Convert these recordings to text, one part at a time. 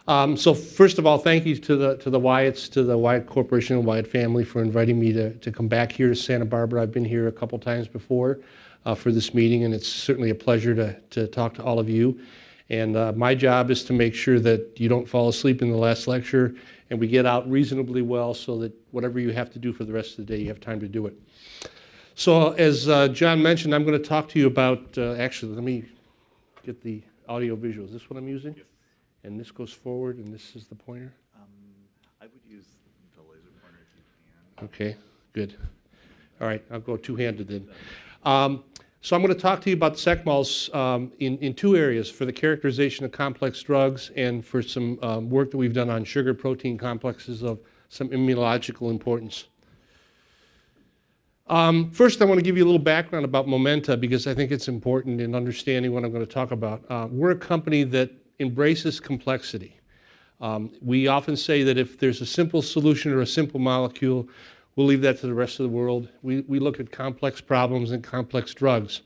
So first of all, thank you to the Wyatts, to the Wyatt Corporation and Wyatt family for inviting me to come back here to Santa Barbara. I've been here a couple times before for this meeting, and it's certainly a pleasure to talk to all of you. And my job is to make sure that you don't fall asleep in the last lecture and we get out reasonably well so that whatever you have to do for the rest of the day, you have time to do it. So as John mentioned, I'm going to talk to you about, actually, let me get the audio visual. Is this what I'm using? Yes. And this goes forward, and this is the pointer? I would use the laser pointer if you can. Okay, good. All right, I'll go two-handed then. So I'm going to talk to you about MALS in two areas, for the characterization of complex drugs and for some work that we've done on sugar-protein complexes of some immunological importance. First, I want to give you a little background about Momenta because I think it's important in understanding what I'm going to talk about. We're a company that embraces complexity. We often say that if there's a simple solution or a simple molecule, we'll leave that to the rest of the world. We look at complex problems and complex drugs.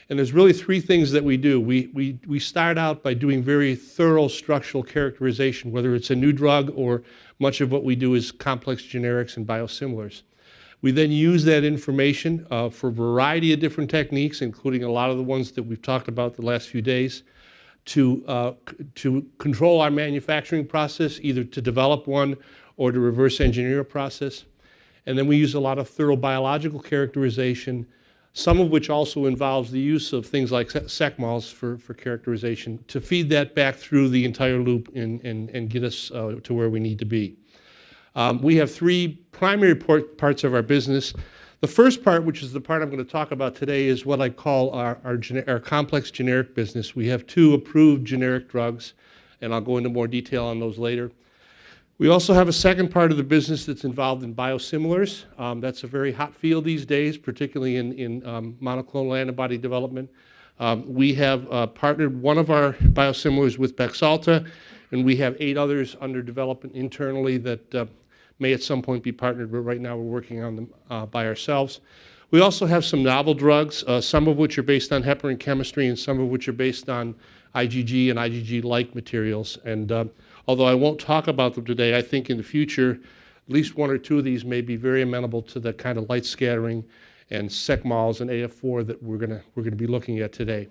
And there's really three things that we do. We start out by doing very thorough structural characterization, whether it's a new drug or much of what we do is complex generics and biosimilars. We then use that information for a variety of different techniques, including a lot of the ones that we've talked about the last few days, to control our manufacturing process, either to develop one or to reverse engineer a process. And then we use a lot of thorough biological characterization, some of which also involves the use of things like MALS for characterization, to feed that back through the entire loop and get us to where we need to be. We have three primary parts of our business. The first part, which is the part I'm going to talk about today, is what I call our complex generic business. We have two approved generic drugs, and I'll go into more detail on those later. We also have a second part of the business that's involved in biosimilars. That's a very hot field these days, particularly in monoclonal antibody development. We have partnered one of our biosimilars with Baxalta, and we have 8 others under development internally that may at some point be partnered, but right now we're working on them by ourselves. We also have some novel drugs, some of which are based on heparin chemistry and some of which are based on IgG and IgG-like materials. And although I won't talk about them today, I think in the future, at least 1 or 2 of these may be very amenable to the kind of light scattering and MALS and AF4 that we're going to be looking at today.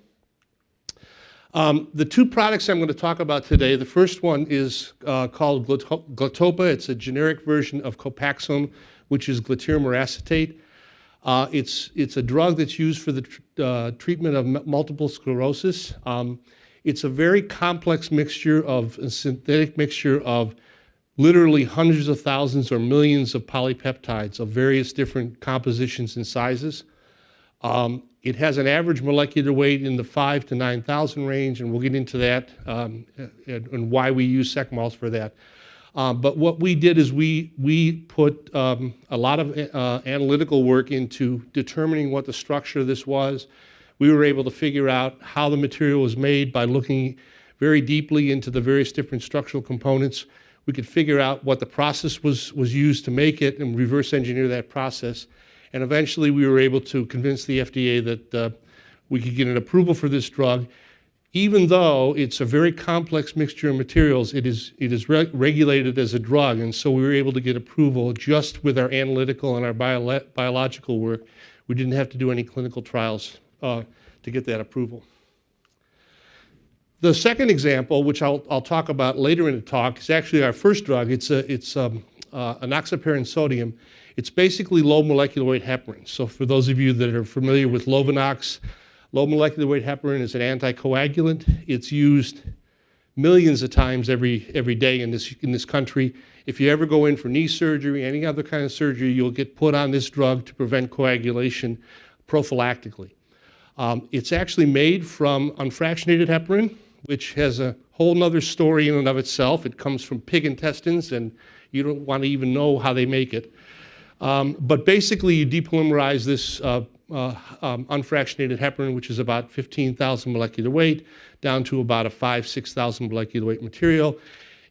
The 2 products I'm going to talk about today, the first one is called Glatopa. It's a generic version of Copaxone, which is Glatiramer Acetate. It's a drug that's used for the treatment of multiple sclerosis. It's a very complex mixture of a synthetic mixture of literally hundreds of thousands or millions of polypeptides of various different compositions and sizes. It has an average molecular weight in the 5,000 to 9,000 range, and we'll get into that and why we use MALS for that. But what we did is we put a lot of analytical work into determining what the structure of this was. We were able to figure out how the material was made by looking very deeply into the various different structural components. We could figure out what the process was used to make it and reverse engineer that process. And eventually we were able to convince the FDA that we could get an approval for this drug. Even though it's a very complex mixture of materials, it is regulated as a drug. And so we were able to get approval just with our analytical and our biological work. We didn't have to do any clinical trials to get that approval. The second example, which I'll talk about later in the talk, is actually our first drug. It's enoxaparin sodium. It's basically low molecular weight heparin. So for those of you that are familiar with Lovenox, low molecular weight heparin is an anticoagulant. It's used millions of times every day in this country. If you ever go in for knee surgery, any other kind of surgery, you'll get put on this drug to prevent coagulation prophylactically. It's actually made from unfractionated heparin, which has a whole nother story in and of itself. It comes from pig intestines, and you don't want to even know how they make it. But basically, you depolymerize this unfractionated heparin, which is about 15,000 molecular weight, down to about a 5,000 to 6,000 molecular weight material.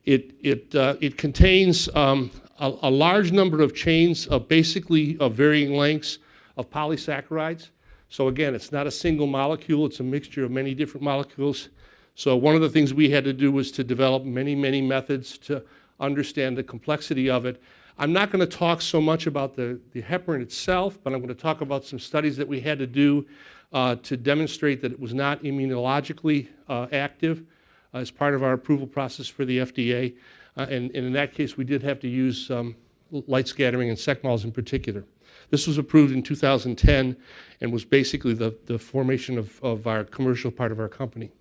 It contains a large number of chains of basically of varying lengths of polysaccharides. So again, it's not a single molecule, it's a mixture of many different molecules. So one of the things we had to do was to develop many, many methods to understand the complexity of it. I'm not going to talk so much about the heparin itself, but I'm going to talk about some studies that we had to do to demonstrate that it was not immunologically active as part of our approval process for the FDA. And in that case, we did have to use light scattering and MALS in particular. This was approved in 2010 and was basically the formation of our commercial part of our company.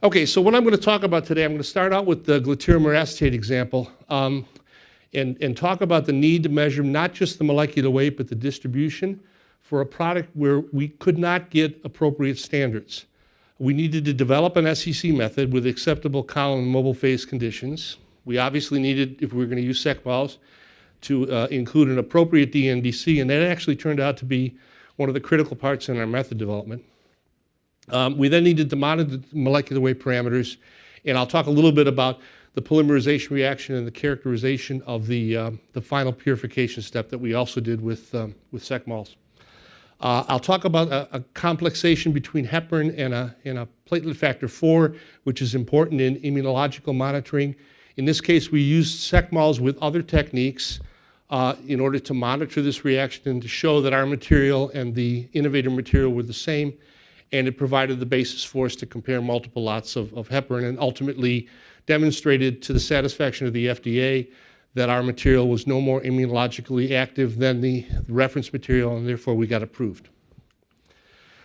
Okay, so what I'm going to talk about today, I'm going to start out with the Glatiramer Acetate example and talk about the need to measure not just the molecular weight, but the distribution for a product where we could not get appropriate standards. We needed to develop an SEC method with acceptable column and mobile phase conditions. We obviously needed, if we were going to use MALS, to include an appropriate DNDC, and that actually turned out to be one of the critical parts in our method development. We then needed to monitor the molecular weight parameters, and I'll talk a little bit about the polymerization reaction and the characterization of the final purification step that we also did with MALS. I'll talk about a complexation between heparin and a platelet factor 4, which is important in immunological monitoring. In this case, we used MALS with other techniques in order to monitor this reaction and to show that our material and the innovator material were the same, and it provided the basis for us to compare multiple lots of heparin and ultimately demonstrated to the satisfaction of the FDA that our material was no more immunologically active than the reference material, and therefore we got approved.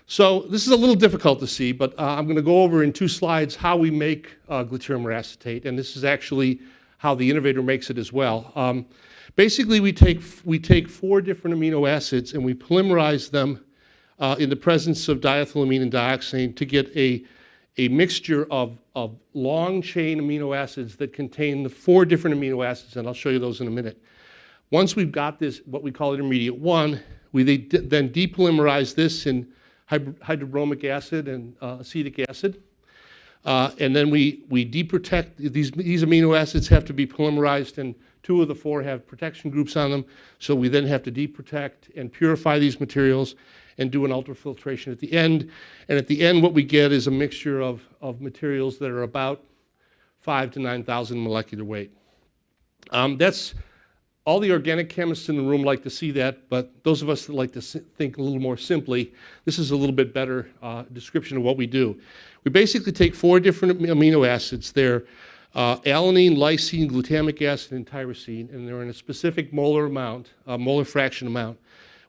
So this is a little difficult to see, but I'm going to go over in 2 slides how we make Glatiramer acetate, and this is actually how the innovator makes it as well. Basically, we take 4 different amino acids and we polymerize them in the presence of diethylamine and dioxane to get a mixture of long-chain amino acids that contain the 4 different amino acids, and I'll show you those in a minute. Once we've got this, what we call intermediate 1, we then depolymerize this in hydrobromic acid and acetic acid. And then we deprotect, these amino acids have to be polymerized, and 2 of the 4 have protection groups on them, so we then have to deprotect and purify these materials and do an ultrafiltration at the end. And at the end, what we get is a mixture of materials that are about 5,000 to 9,000 molecular weight. That's all the organic chemists in the room like to see that, but those of us that like to think a little more simply, this is a little bit better description of what we do. We basically take 4 different amino acids. They're alanine, lysine, glutamic acid, and tyrosine, and they're in a specific molar amount, molar fraction amount.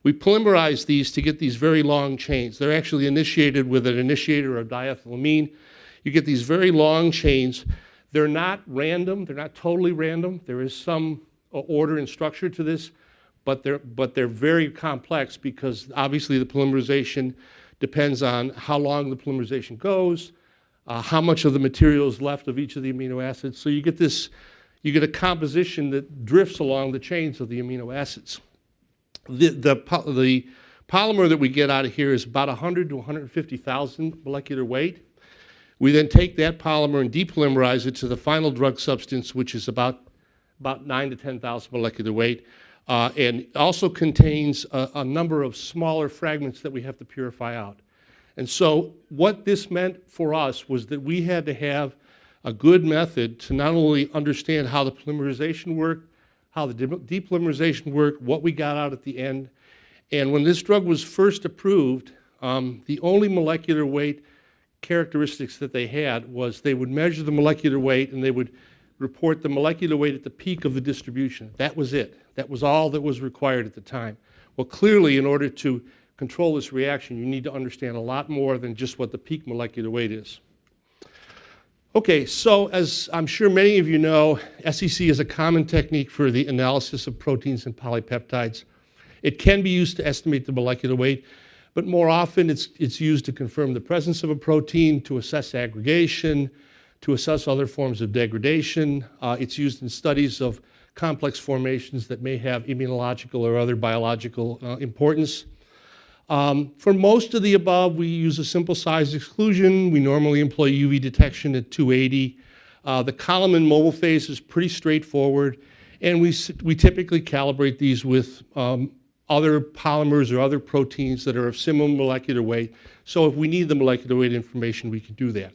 We polymerize these to get these very long chains. They're actually initiated with an initiator of diethylamine. You get these very long chains. They're not random. They're not totally random. There is some order and structure to this, but they're very complex because obviously the polymerization depends on how long the polymerization goes, how much of the material is left of each of the amino acids. So you get a composition that drifts along the chains of the amino acids. The polymer that we get out of here is about 100 to 150,000 molecular weight. We then take that polymer and depolymerize it to the final drug substance, which is about 9 to 10,000 molecular weight, and also contains a number of smaller fragments that we have to purify out. And so what this meant for us was that we had to have a good method to not only understand how the polymerization worked, how the depolymerization worked, what we got out at the end. And when this drug was first approved, the only molecular weight characteristics that they had was they would measure the molecular weight and they would report the molecular weight at the peak of the distribution. That was it. That was all that was required at the time. Well, clearly, in order to control this reaction, you need to understand a lot more than just what the peak molecular weight is. Okay, so as I'm sure many of you know, SEC is a common technique for the analysis of proteins and polypeptides. It can be used to estimate the molecular weight, but more often it's used to confirm the presence of a protein, to assess aggregation, to assess other forms of degradation. It's used in studies of complex formations that may have immunological or other biological importance. For most of the above, we use a simple size exclusion. We normally employ UV detection at 280. The column and mobile phase is pretty straightforward, and we typically calibrate these with other polymers or other proteins that are of similar molecular weight. So if we need the molecular weight information, we can do that.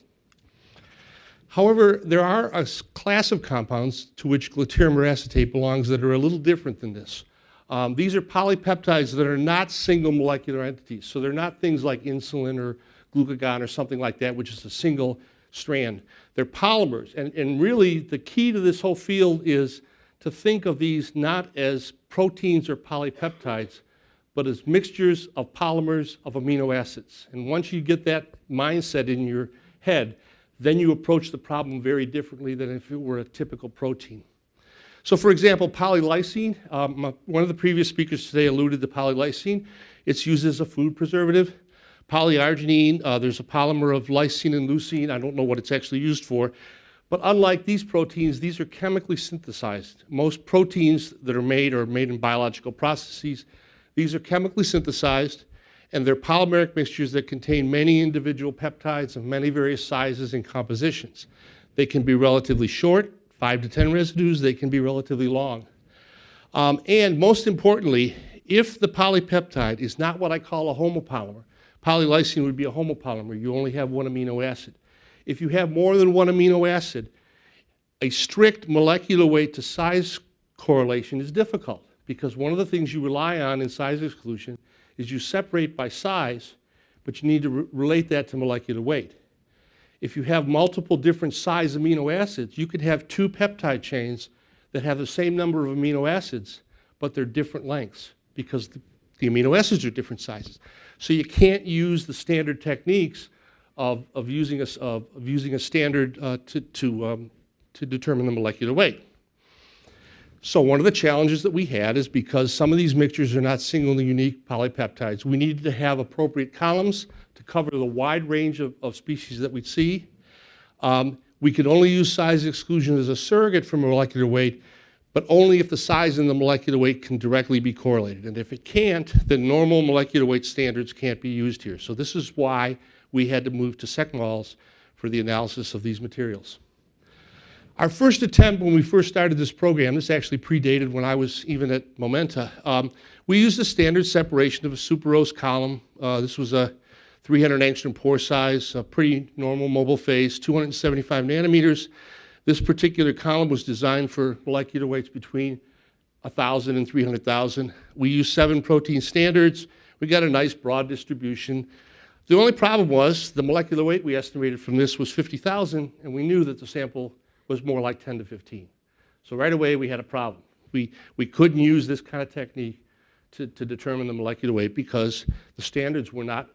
However, there are a class of compounds to which Glatiramer acetate belongs that are a little different than this. These are polypeptides that are not single molecular entities. So they're not things like insulin or glucagon or something like that, which is a single strand. They're polymers. And really, the key to this whole field is to think of these not as proteins or polypeptides, but as mixtures of polymers of amino acids. And once you get that mindset in your head, then you approach the problem very differently than if it were a typical protein. So for example, polylysine, one of the previous speakers today alluded to polylysine. It's used as a food preservative. Polyarginine, there's a polymer of lysine and leucine. I don't know what it's actually used for. But unlike these proteins, these are chemically synthesized. Most proteins that are made in biological processes. These are chemically synthesized, and they're polymeric mixtures that contain many individual peptides of many various sizes and compositions. They can be relatively short, 5 to 10 residues. They can be relatively long. And most importantly, if the polypeptide is not what I call a homopolymer, polylysine would be a homopolymer. You only have one amino acid. If you have more than one amino acid, a strict molecular weight to size correlation is difficult, because one of the things you rely on in size exclusion is you separate by size, but you need to relate that to molecular weight. If you have multiple different size amino acids, you could have 2 peptide chains that have the same number of amino acids, but they're different lengths because the amino acids are different sizes. So you can't use the standard techniques of using a standard to determine the molecular weight. So one of the challenges that we had is because some of these mixtures are not single and unique polypeptides, we needed to have appropriate columns to cover the wide range of species that we'd see. We could only use size exclusion as a surrogate for molecular weight, but only if the size and the molecular weight can directly be correlated. And if it can't, then normal molecular weight standards can't be used here. So this is why we had to move to SecMALS for the analysis of these materials. Our first attempt when we first started this program, this actually predated when I was even at Momenta, we used a standard separation of a superose column. This was a 300 angstrom pore size, a pretty normal mobile phase, 275 nanometers. This particular column was designed for molecular weights between 1,000 and 300,000. We used 7 protein standards. We got a nice broad distribution. The only problem was the molecular weight we estimated from this was 50,000, and we knew that the sample was more like 10 to 15. So right away we had a problem. We couldn't use this kind of technique to determine the molecular weight because the standards were not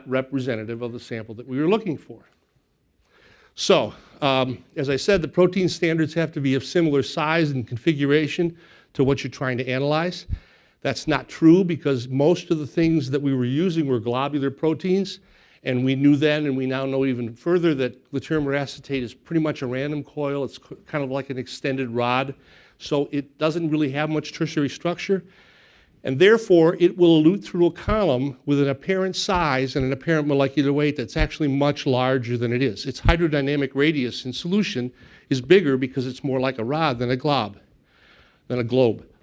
representative of the sample that we were looking for. So, as I said, the protein standards have to be of similar size and configuration to what you're trying to analyze. That's not true because most of the things that we were using were globular proteins, and we knew then, and we now know even further, that Glatiramer acetate is pretty much a random coil. It's kind of like an extended rod, so it doesn't really have much tertiary structure. And therefore, it will elute through a column with an apparent size and an apparent molecular weight that's actually much larger than it is. Its hydrodynamic radius in solution is bigger because it's more like a rod than a globe.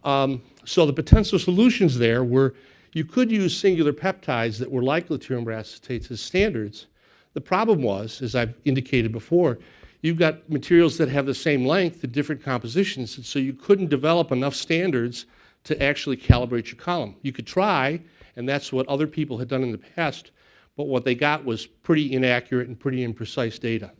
So the potential solutions there were you could use singular peptides that were like Glatiramer acetates as standards. The problem was, as I've indicated before, you've got materials that have the same length and different compositions, and so you couldn't develop enough standards to actually calibrate your column. You could try, and that's what other people had done in the past, but what they got was pretty inaccurate and pretty imprecise data.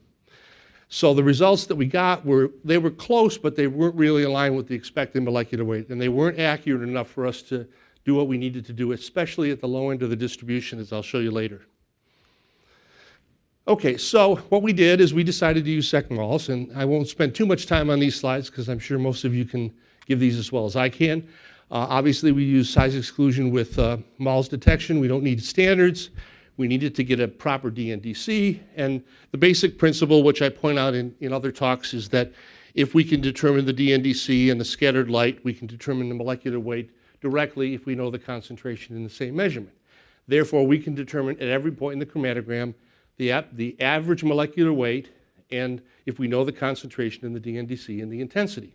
So the results that we got were close, but they weren't really aligned with the expected molecular weight, and they weren't accurate enough for us to do what we needed to do, especially at the low end of the distribution, as I'll show you later. Okay, so what we did is we decided to use SecMALS, and I won't spend too much time on these slides because I'm sure most of you can give these as well as I can. Obviously, we use size exclusion with MALS detection. We don't need standards. We needed to get a proper DNDC, and the basic principle, which I point out in other talks, is that if we can determine the DNDC and the scattered light, we can determine the molecular weight directly if we know the concentration in the same measurement. Therefore, we can determine at every point in the chromatogram the average molecular weight, and if we know the concentration in the DNDC and the intensity.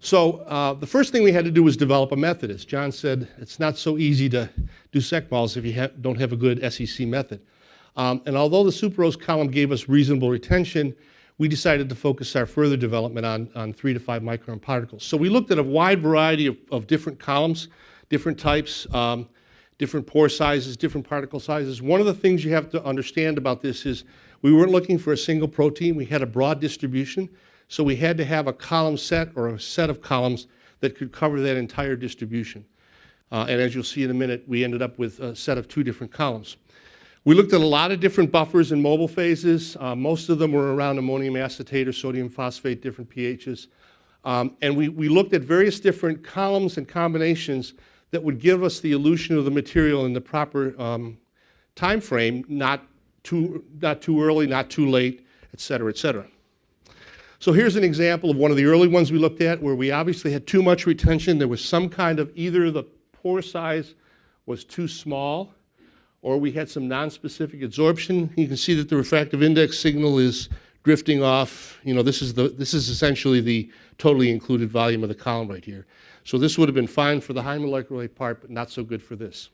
So the first thing we had to do was develop a method. As John said, it's not so easy to do SecMALS if you don't have a good SEC method. And although the superose column gave us reasonable retention, we decided to focus our further development on 3 to 5 micron particles. So we looked at a wide variety of different columns, different types, different pore sizes, different particle sizes. One of the things you have to understand about this is we weren't looking for a single protein. We had a broad distribution, so we had to have a column set or a set of columns that could cover that entire distribution. And as you'll see in a minute, we ended up with a set of 2 different columns. We looked at a lot of different buffers in mobile phases. Most of them were around ammonium acetate or sodium phosphate, different pHs. And we looked at various different columns and combinations that would give us the elution of the material in the proper time frame, not too early, not too late, et cetera, et cetera. So here's an example of one of the early ones we looked at where we obviously had too much retention. There was some kind of either the pore size was too small or we had some non-specific absorption. You can see that the refractive index signal is drifting off. You know, this is essentially the totally included volume of the column right here. So this would have been fine for the high molecular weight part, but not so good for this.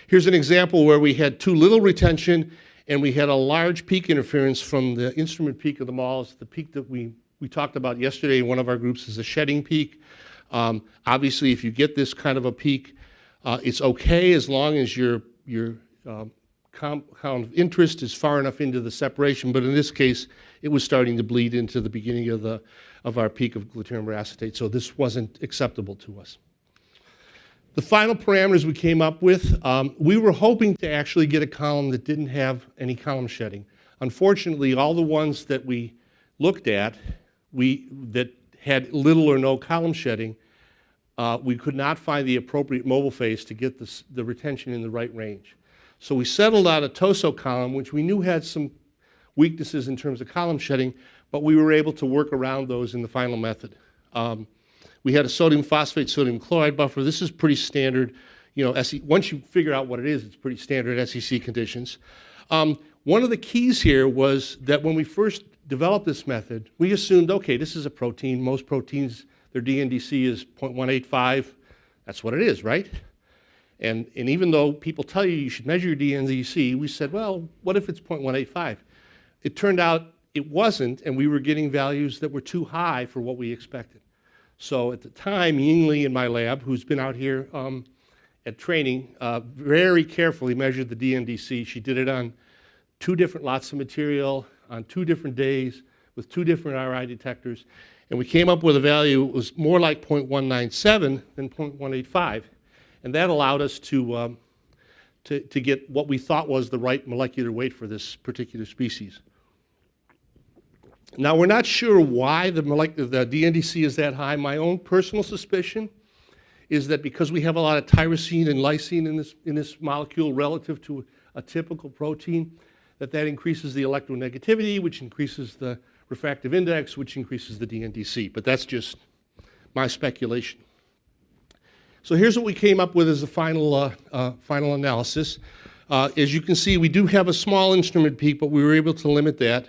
Here's an example where we had too little retention and we had a large peak interference from the instrument peak of the MALS. The peak that we talked about yesterday in one of our groups is a shedding peak. Obviously, if you get this kind of a peak, it's okay as long as your compound of interest is far enough into the separation, but in this case, it was starting to bleed into the beginning of our peak of Glatiramer acetate, so this wasn't acceptable to us. The final parameters we came up with, we were hoping to actually get a column that didn't have any column shedding. Unfortunately, all the ones that we looked at that had little or no column shedding, we could not find the appropriate mobile phase to get the retention in the right range. So we settled on a TOSO column, which we knew had some weaknesses in terms of column shedding, but we were able to work around those in the final method. We had a sodium phosphate, sodium chloride buffer. This is pretty standard. You know, once you figure out what it is, it's pretty standard SEC conditions. One of the keys here was that when we first developed this method, we assumed, okay, this is a protein. Most proteins, their DNDC is 0.185. That's what it is, right? And even though people tell you you should measure your DNDC, we said, well, what if it's 0.185? It turned out it wasn't, and we were getting values that were too high for what we expected. So at the time, Yingli in my lab, who's been out here at training, very carefully measured the DNDC. She did it on 2 different lots of material, on 2 different days, with 2 different RI detectors. And we came up with a value that was more like 0.197 than 0.185. And that allowed us to get what we thought was the right molecular weight for this particular species. Now, we're not sure why the DNDC is that high. My own personal suspicion is that because we have a lot of tyrosine and lysine in this molecule relative to a typical protein, that increases the electronegativity, which increases the refractive index, which increases the DNDC. But that's just my speculation. So here's what we came up with as a final analysis. As you can see, we do have a small instrument peak, but we were able to limit that.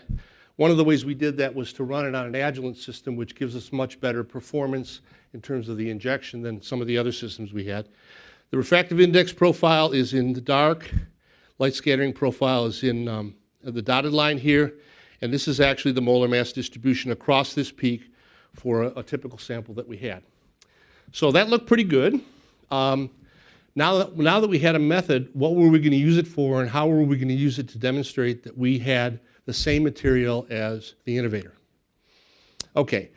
One of the ways we did that was to run it on an adjuvant system, which gives us much better performance in terms of the injection than some of the other systems we had. The refractive index profile is in the dark. Light scattering profile is in the dotted line here. And this is actually the molar mass distribution across this peak for a typical sample that we had. So that looked pretty good. Now that we had a method, what were we going to use it for, and how were we going to use it to demonstrate that we had the same material as the innovator? Okay.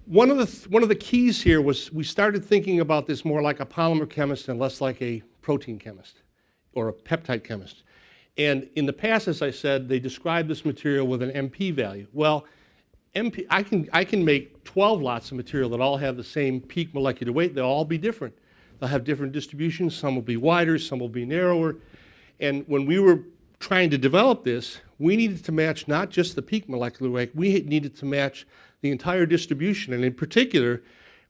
One of the keys here was we started thinking about this more like a polymer chemist and less like a protein chemist or a peptide chemist. And in the past, as I said, they described this material with an MP value. Well, I can make 12 lots of material that all have the same peak molecular weight. They'll all be different. They'll have different distributions. Some will be wider, some will be narrower. And when we were trying to develop this, we needed to match not just the peak molecular weight, we needed to match the entire distribution. And in particular,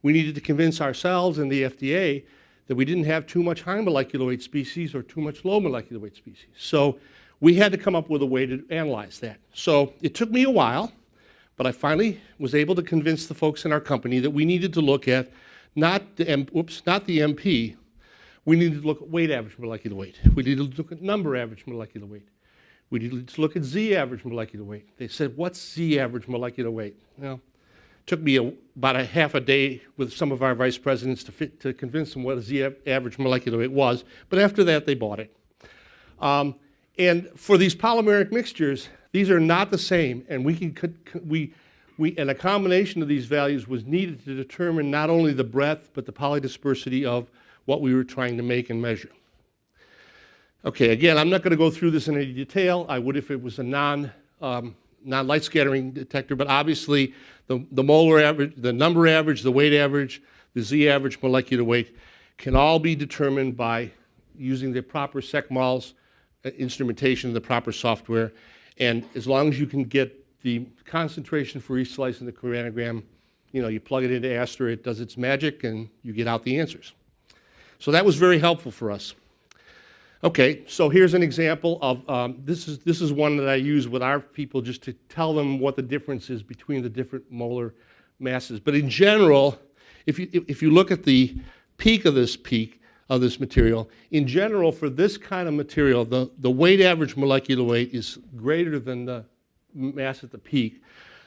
we needed to convince ourselves and the FDA that we didn't have too much high molecular weight species or too much low molecular weight species. So we had to come up with a way to analyze that. So it took me a while, but I finally was able to convince the folks in our company that we needed to look at not the MP, We needed to look at weight average molecular weight. We needed to look at number average molecular weight. We needed to look at Z average molecular weight. They said, what's Z average molecular weight? Well, it took me about a half a day with some of our vice presidents to convince them what a Z average molecular weight was, but after that they bought it. And for these polymeric mixtures, these are not the same, and and a combination of these values was needed to determine not only the breadth, but the polydispersity of what we were trying to make and measure. Okay, again, I'm not going to go through this in any detail. I would if it was a non-light scattering detector, but obviously the molar average, the number average, the weight average, the Z average molecular weight can all be determined by using the proper SecMALS instrumentation, the proper software, and as long as you can get the concentration for each slice in the chromatogram, you plug it into Aster, it does its magic, and you get out the answers. So that was very helpful for us. Okay, so here's an example of, this is one that I use with our people just to tell them what the difference is between the different molar masses. But in general, if you look at the peak of this material, in general, for this kind of material, the weight average molecular weight is greater than the mass at the peak.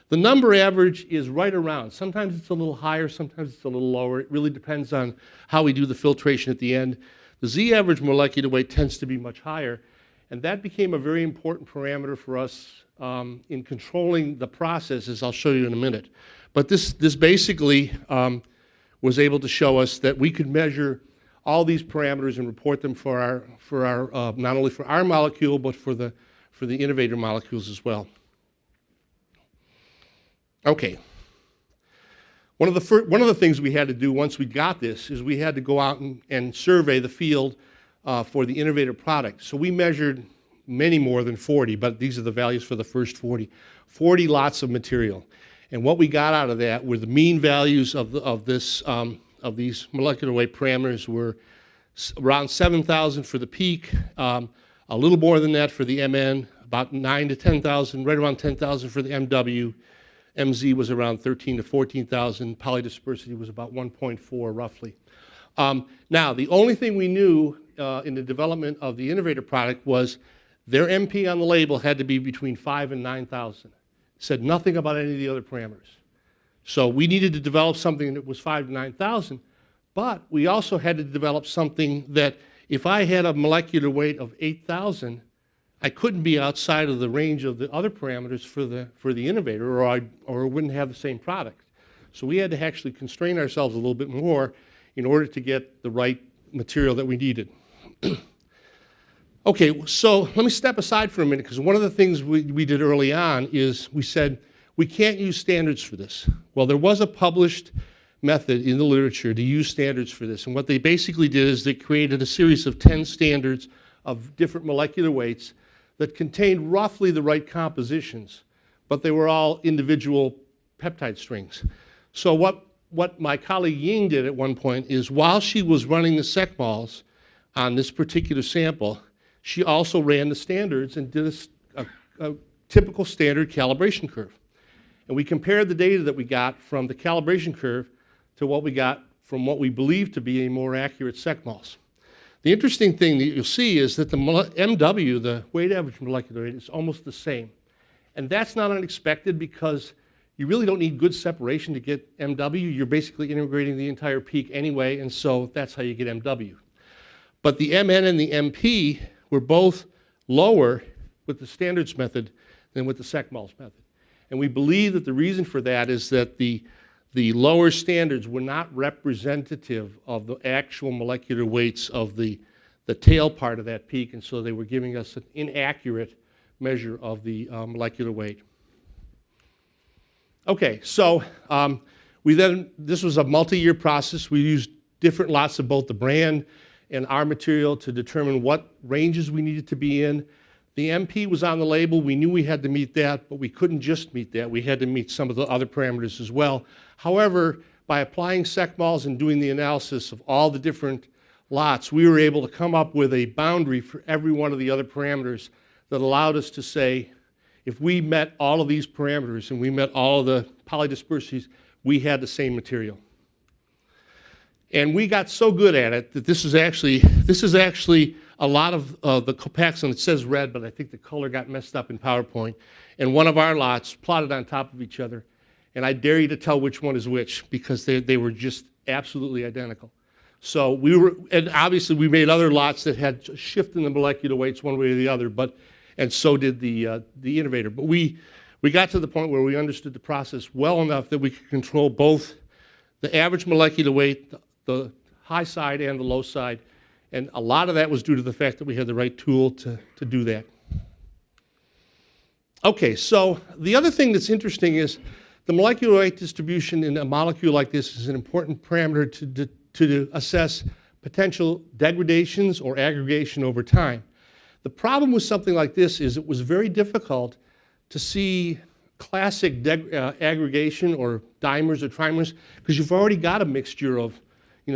The number average is right around. Sometimes it's a little higher, sometimes it's a little lower. It really depends on how we do the filtration at the end. The Z average molecular weight tends to be much higher, and that became a very important parameter for us in controlling the process, as I'll show you in a minute. But this basically was able to show us that we could measure all these parameters and report them for our not only for our molecule, but for the innovator molecules as well. Okay. One of the things we had to do once we got this is we had to go out and survey the field for the innovator product. So we measured many more than 40, but these are the values for the first 40 lots of material. And what we got out of that were the mean values of these molecular weight parameters were around 7,000 for the peak, a little more than that for the MN, about 9 to 10,000, right around 10,000 for the MW. MZ was around 13 to 14,000. Polydispersity was about 1.4 roughly. Now, the only thing we knew in the development of the innovator product was their MP on the label had to be between 5 and 9,000. Said nothing about any of the other parameters. So we needed to develop something that was 5 to 9,000, but we also had to develop something that if I had a molecular weight of 8,000, I couldn't be outside of the range of the other parameters for the innovator, or it wouldn't have the same product. So we had to actually constrain ourselves a little bit more in order to get the right material that we needed. Okay, so let me step aside for a minute, because one of the things we did early on is we said we can't use standards for this. Well, there was a published method in the literature to use standards for this, and what they basically did is they created a series of 10 standards of different molecular weights that contained roughly the right compositions, but they were all individual peptide strings. So what my colleague Ying did at one point is, while she was running the SecMALS on this particular sample, she also ran the standards and did a typical standard calibration curve. And we compared the data that we got from the calibration curve to what we got from what we believe to be a more accurate SecMALS. The interesting thing that you'll see is that the MW, the weight average molecular weight, is almost the same. And that's not unexpected, because you really don't need good separation to get MW. You're basically integrating the entire peak anyway, and so that's how you get MW. But the MN and the MP were both lower with the standards method than with the SecMALS method. And we believe that the reason for that is that the lower standards were not representative of the actual molecular weights of the tail part of that peak, and so they were giving us an inaccurate measure of the molecular weight. Okay, so this was a multi-year process. We used different lots of both the brand and our material to determine what ranges we needed to be in. The MP was on the label. We knew we had to meet that, but we couldn't just meet that. We had to meet some of the other parameters as well. However, by applying SecMALS and doing the analysis of all the different lots, we were able to come up with a boundary for every one of the other parameters that allowed us to say, if we met all of these parameters and we met all of the polydispersities, we had the same material. And we got so good at it that this is actually a lot of the Copaxone. It says red, but I think the color got messed up in PowerPoint. And one of our lots plotted on top of each other. And I dare you to tell which one is which, because they were just absolutely identical. So and obviously we made other lots that had a shift in the molecular weights one way or the other, and so did the innovator. But we got to the point where we understood the process well enough that we could control both the average molecular weight, the high side and the low side, and a lot of that was due to the fact that we had the right tool to do that. Okay, so the other thing that's interesting is the molecular weight distribution in a molecule like this is an important parameter to assess potential degradations or aggregation over time. The problem with something like this is it was very difficult to see classic aggregation or dimers or trimers because you've already got a mixture of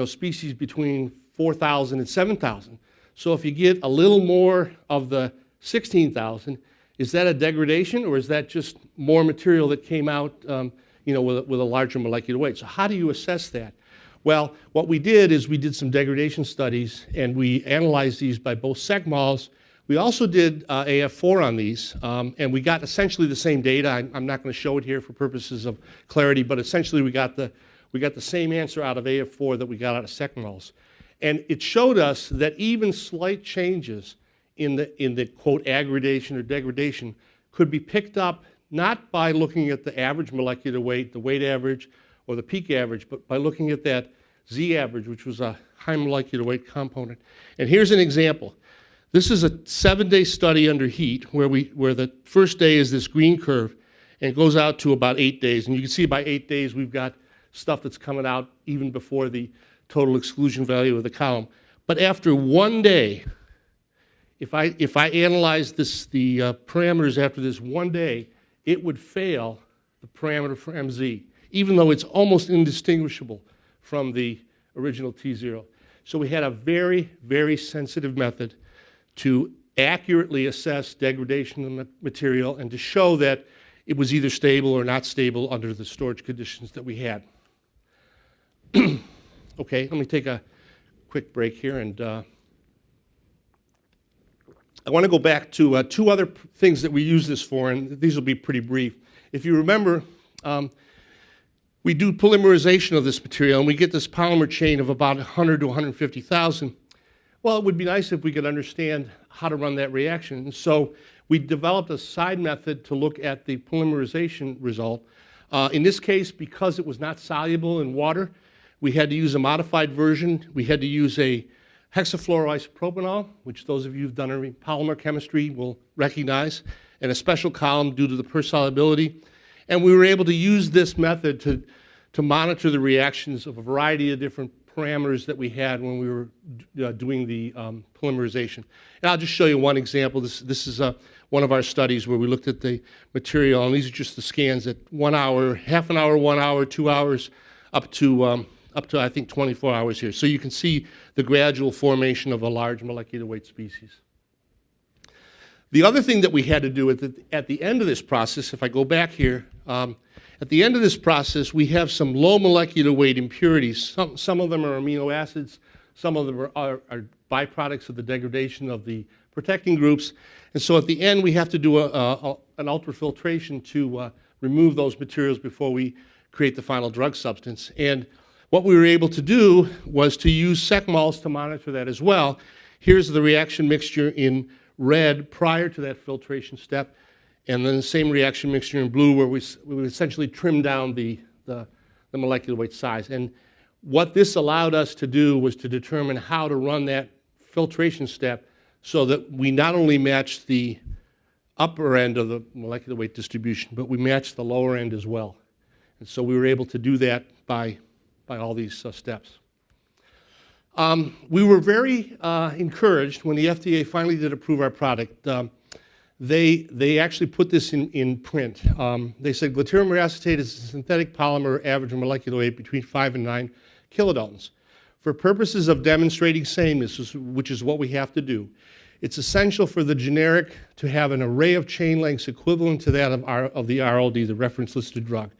species between 4,000 and 7,000. So if you get a little more of the 16,000, is that a degradation or is that just more material that came out with a larger molecular weight? So how do you assess that? Well, what we did is we did some degradation studies and we analyzed these by both sec-mols. We also did AF4 on these, and we got essentially the same data. I'm not going to show it here for purposes of clarity, but essentially we got the same answer out of AF4 that we got out of sec-mols. And it showed us that even slight changes in the quote aggradation or degradation could be picked up not by looking at the average molecular weight, the weight average, or the peak average, but by looking at that Z average, which was a high molecular weight component. And here's an example. This is a 7-day study under heat where the first day is this green curve and it goes out to about 8 days. And you can see by 8 days we've got stuff that's coming out even before the total exclusion value of the column. But after 1 day, if I analyze the parameters after this 1 day, it would fail the parameter for MZ, even though it's almost indistinguishable from the original T0. So we had a very, very sensitive method to accurately assess degradation of the material and to show that it was either stable or not stable under the storage conditions that we had. Okay, let me take a quick break here, and I want to go back to two other things that we use this for, and these will be pretty brief. If you remember, we do polymerization of this material, and we get this polymer chain of about 100 to 150,000. Well, it would be nice if we could understand how to run that reaction. And so we developed a side method to look at the polymerization result. In this case, because it was not soluble in water, we had to use a modified version. We had to use a hexafluoroisopropanol, which those of you who've done polymer chemistry will recognize, and a special column due to the persolubility. And we were able to use this method to monitor the reactions of a variety of different parameters that we had when we were doing the polymerization. And I'll just show you one example. This is one of our studies where we looked at the material, and these are just the scans at 1 hour, half an hour, 1 hour, 2 hours, up to I think 24 hours here. So you can see the gradual formation of a large molecular weight species. The other thing that we had to do at the end of this process, if I go back here, at the end of this process, we have some low molecular weight impurities. Some of them are amino acids. Some of them are byproducts of the degradation of the protecting groups. And so at the end, we have to do an ultrafiltration to remove those materials before we create the final drug substance. And what we were able to do was to use sec-mols to monitor that as well. Here's the reaction mixture in red prior to that filtration step, and then the same reaction mixture in blue where we essentially trimmed down the molecular weight size. And what this allowed us to do was to determine how to run that filtration step so that we not only matched the upper end of the molecular weight distribution, but we matched the lower end as well. And so we were able to do that by all these steps. We were very encouraged when the FDA finally did approve our product. They actually put this in print. They said Glatiramer acetate is a synthetic polymer average molecular weight between 5 and 9 kilodaltons. For purposes of demonstrating sameness, which is what we have to do, it's essential for the generic to have an array of chain lengths equivalent to that of the RLD, the reference listed drug.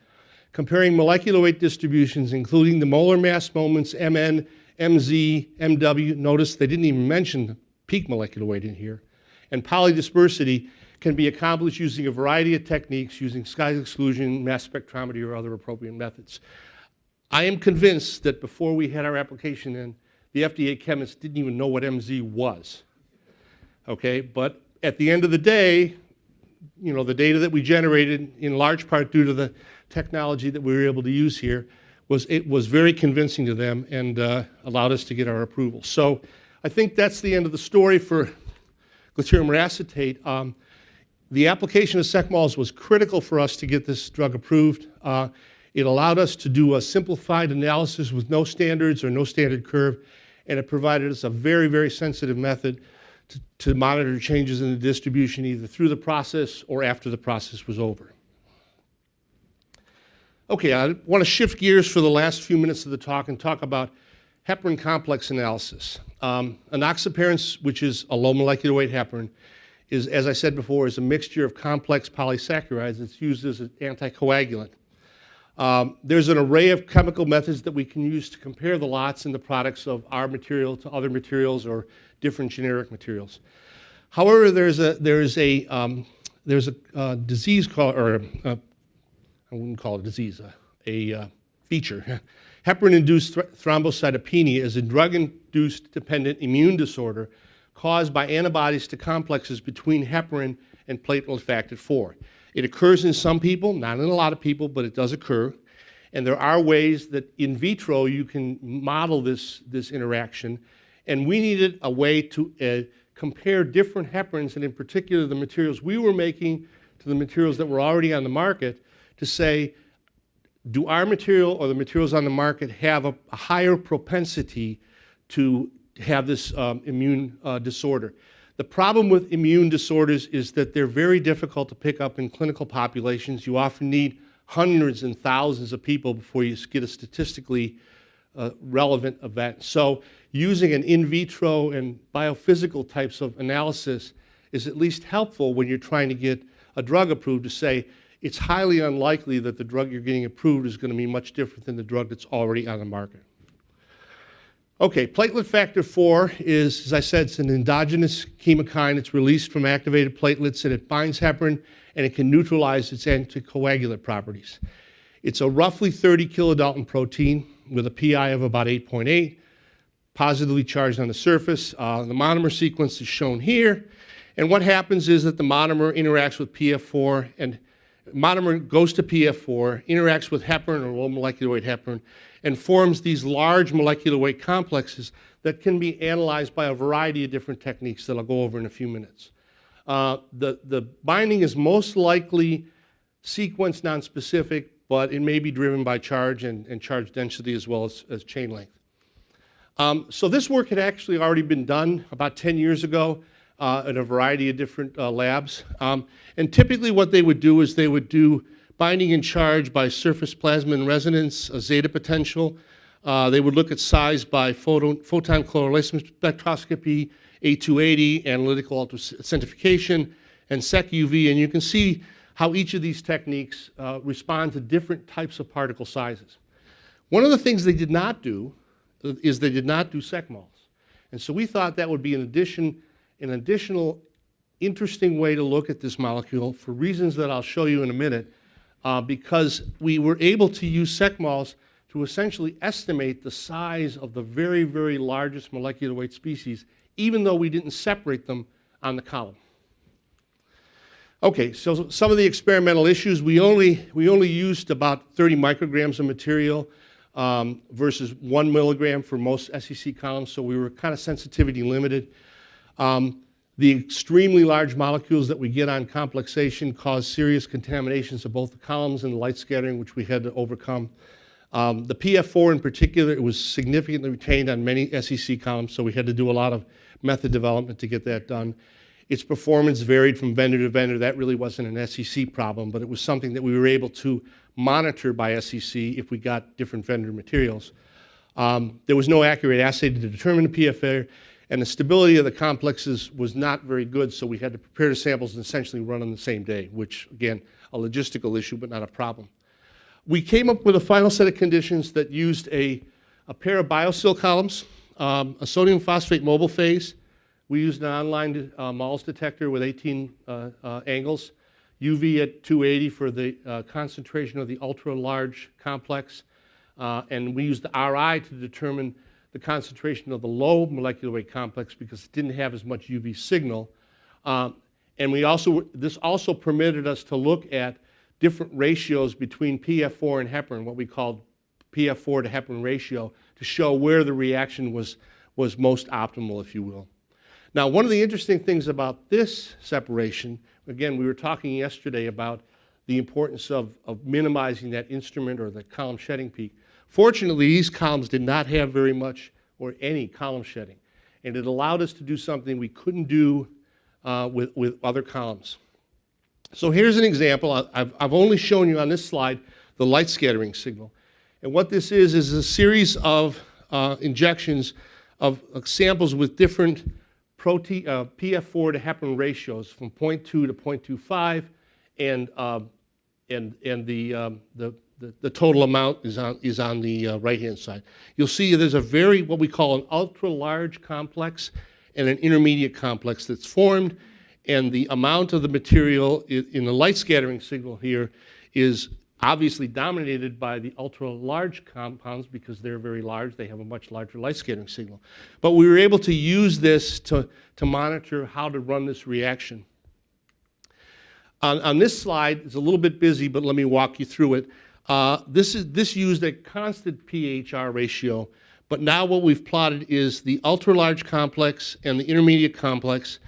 comparing molecular weight distributions, including the molar mass moments, Mn, Mz, Mw. Notice they didn't even mention peak molecular weight in here. And polydispersity can be accomplished using a variety of techniques, using sky exclusion, mass spectrometry, or other appropriate methods. I am convinced that before we had our application in, the FDA chemists didn't even know what MZ was. Okay, but at the end of the day, you know, the data that we generated, in large part due to the technology that we were able to use here, was very convincing to them and allowed us to get our approval. So I think that's the end of the story for Glatiramer Acetate. The application of SecMALS was critical for us to get this drug approved. It allowed us to do a simplified analysis with no standards or no standard curve, and it provided us a very, very sensitive method to monitor changes in the distribution either through the process or after the process was over. Okay, I want to shift gears for the last few minutes of the talk and talk about heparin complex analysis. Enoxaparin, which is a low molecular weight heparin, is, as I said before, is a mixture of complex polysaccharides. It's used as an anticoagulant. There's an array of chemical methods that we can use to compare the lots and the products of our material to other materials or different generic materials. However, there's a disease called, or I wouldn't call it a disease, a feature. Heparin-induced thrombocytopenia is a drug-induced dependent immune disorder caused by antibodies to complexes between heparin and platelet factor 4. It occurs in some people, not in a lot of people, but it does occur. And there are ways that in vitro you can model this interaction. And we needed a way to compare different heparins, and in particular the materials we were making to the materials that were already on the market, to say, do our material or the materials on the market have a higher propensity to have this immune disorder? The problem with immune disorders is that they're very difficult to pick up in clinical populations. You often need hundreds and thousands of people before you get a statistically relevant event. So using an in vitro and biophysical types of analysis is at least helpful when you're trying to get a drug approved, to say it's highly unlikely that the drug you're getting approved is going to be much different than the drug that's already on the market. Okay, platelet factor 4 is, as I said, it's an endogenous chemokine. It's released from activated platelets, and it binds heparin, and it can neutralize its anticoagulant properties. It's a roughly 30 kilodalton protein with a PI of about 8.8, positively charged on the surface. The monomer sequence is shown here, and what happens is that the monomer interacts with PF4, and monomer goes to PF4, interacts with heparin or low molecular weight heparin, and forms these large molecular weight complexes that can be analyzed by a variety of different techniques that I'll go over in a few minutes. The binding is most likely sequence nonspecific, but it may be driven by charge and charge density as well as chain length. So this work had actually already been done about 10 years ago in a variety of different labs. And typically what they would do is they would do binding and charge by surface plasma and resonance, a zeta potential. They would look at size by photon chloroplasm spectroscopy, A280, analytical ultracentrifugation, and SEC-UV. And you can see how each of these techniques respond to different types of particle sizes. One of the things they did not do is they did not do SecMALS. And so we thought that would be an additional interesting way to look at this molecule for reasons that I'll show you in a minute, because we were able to use SecMALS to essentially estimate the size of the very, very largest molecular weight species, even though we didn't separate them on the column. Okay, so some of the experimental issues, we only used about 30 micrograms of material versus 1 milligram for most SEC columns, so we were kind of sensitivity limited. The extremely large molecules that we get on complexation cause serious contaminations of both the columns and the light scattering, which we had to overcome. The PF4 in particular, it was significantly retained on many SEC columns, so we had to do a lot of method development to get that done. Its performance varied from vendor to vendor. That really wasn't an SEC problem, but it was something that we were able to monitor by SEC if we got different vendor materials. There was no accurate assay to determine the PFA, and the stability of the complexes was not very good, so we had to prepare the samples and essentially run on the same day, which, again, a logistical issue, but not a problem. we came up with a final set of conditions that used a pair of BioSil columns, a sodium phosphate mobile phase. We used an online MALS detector with 18 angles, UV at 280 for the concentration of the ultra-large complex, and we used the RI to determine the concentration of the low molecular weight complex because it didn't have as much UV signal. And this also permitted us to look at different ratios between PF4 and heparin, what we called PF4 to heparin ratio, to show where the reaction was most optimal, if you will. Now, one of the interesting things about this separation, again, we were talking yesterday about the importance of minimizing that instrument or the column shedding peak. Fortunately, these columns did not have very much or any column shedding, and it allowed us to do something we couldn't do with other columns. So here's an example. I've only shown you on this slide the light scattering signal. And what this is a series of injections of samples with different PF4 to heparin ratios from 0.2 to 0.25, and the total amount is on the right-hand side. You'll see there's what we call an ultra-large complex and an intermediate complex that's formed, and the amount of the material in the light scattering signal here is obviously dominated by the ultra-large compounds because they're very large. They have a much larger light scattering signal. But we were able to use this to monitor how to run this reaction. On this slide, it's a little bit busy, but let me walk you through it. This used a constant pH-R ratio, but now what we've plotted is the ultra-large complex and the intermediate complex.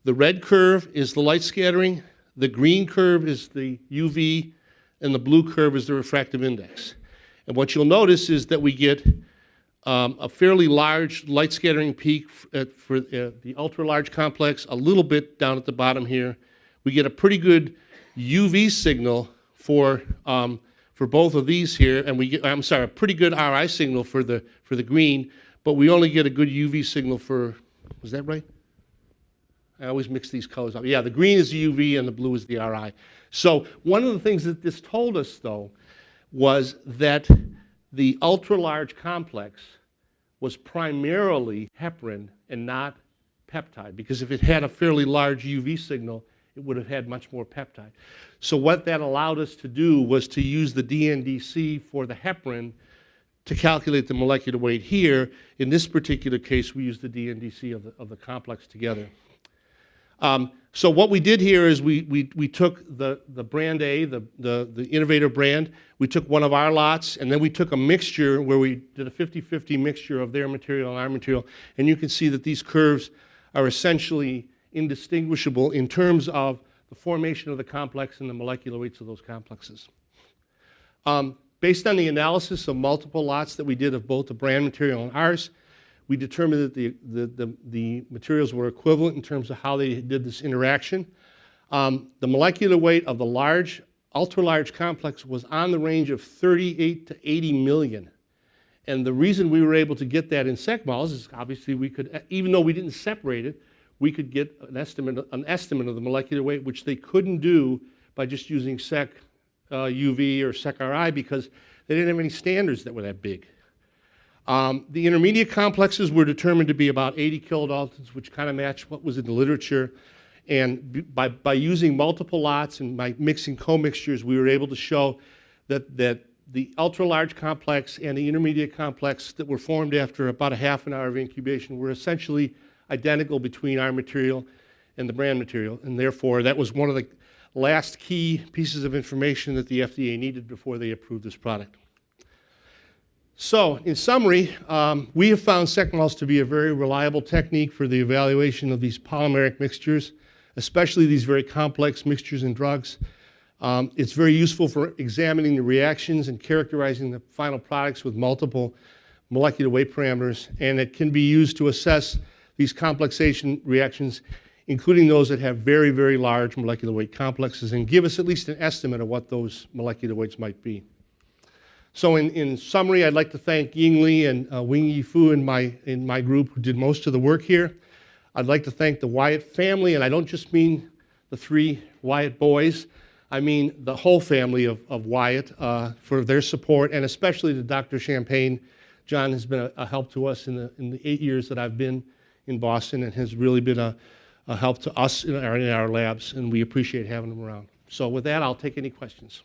The red curve is the light scattering, the green curve is the UV, and the blue curve is the refractive index. And what you'll notice is that we get a fairly large light scattering peak for the ultra-large complex, a little bit down at the bottom here. We get a pretty good UV signal for both of these here, and we get, a pretty good RI signal for the green, but we only get a good UV signal for, was that right? I always mix these colors up. Yeah, the green is the UV and the blue is the RI. So one of the things that this told us, though, was that the ultra-large complex was primarily heparin and not peptide, because if it had a fairly large UV signal, it would have had much more peptide. So what that allowed us to do was to use the DNDC for the heparin to calculate the molecular weight here. In this particular case, we used the DNDC of the complex together. So what we did here is we took the brand A, the Innovator brand, we took one of our lots, and then we took a mixture where we did a 50-50 mixture of their material and our material, and you can see that these curves are essentially indistinguishable in terms of the formation of the complex and the molecular weights of those complexes. Based on the analysis of multiple lots that we did of both the brand material and ours, we determined that the materials were equivalent in terms of how they did this interaction. The molecular weight of the ultra-large complex was on the range of 38 to 80 million. And the reason we were able to get that in SecMols is obviously we could, even though we didn't separate it, we could get an estimate of the molecular weight, which they couldn't do by just using Sec UV or Sec RI because they didn't have any standards that were that big. The intermediate complexes were determined to be about 80 kilodaltons, which kind of matched what was in the literature. And by using multiple lots and by mixing co-mixtures, we were able to show that the ultra-large complex and the intermediate complex that were formed after about a half an hour of incubation were essentially identical between our material and the brand material. And therefore, that was one of the last key pieces of information that the FDA needed before they approved this product. So, in summary, we have found SecMols to be a very reliable technique for the evaluation of these polymeric mixtures, especially these very complex mixtures and drugs. It's very useful for examining the reactions and characterizing the final products with multiple molecular weight parameters, and it can be used to assess these complexation reactions, including those that have very, very large molecular weight complexes, and give us at least an estimate of what those molecular weights might be. So in summary, I'd like to thank Ying Li and Wing-Yi Fu in my group who did most of the work here. I'd like to thank the Wyatt family, and I don't just mean the three Wyatt boys. I mean the whole family of Wyatt for their support, and especially to Dr. Champagne. John has been a help to us in the 8 years that I've been in Boston, and has really been a help to us in our labs, and we appreciate having him around. So with that, I'll take any questions.